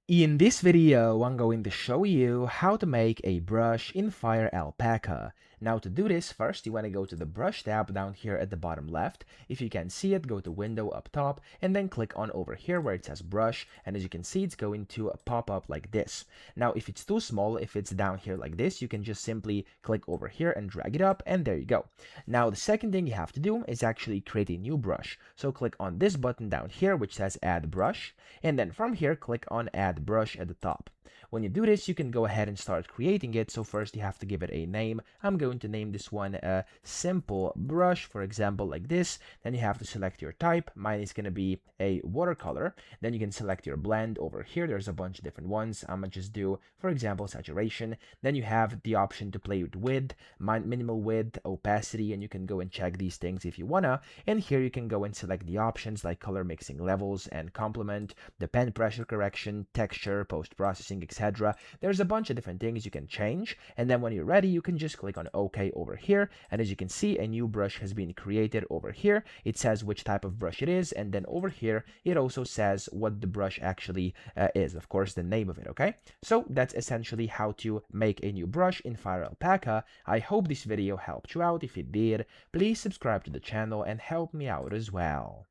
In this video, I'm going to show you how to make a brush in FireAlpaca. Now to do this, first you want to go to the brush tab down here at the bottom left. If you can see it, go to window up top and then click on over here where it says brush, and as you can see it's going to pop up like this. Now if it's too small, if it's down here like this, you can just simply click over here and drag it up, and there you go. Now the second thing you have to do is actually create a new brush. So click on this button down here which says add brush, and then from here click on add brush at the top. When you do this, you can go ahead and start creating it. So first you have to give it a name. I'm going to name this one a simple brush, for example, like this. Then you have to select your type. Mine is going to be a watercolor. Then you can select your blend over here. There's a bunch of different ones. I'm going to just do, for example, saturation. Then you have the option to play with width, minimal width, opacity, and you can go and check these things if you wanna. And here you can go and select the options like color mixing levels and complement, the pen pressure correction, texture, post-processing, etc. There's a bunch of different things you can change, and then when you're ready you can just click on OK over here, and as you can see a new brush has been created over here. It says which type of brush it is, and then over here it also says what the brush actually is, of course the name of it. Okay, so that's essentially how to make a new brush in FireAlpaca. I hope this video helped you out. If it did, please subscribe to the channel and help me out as well.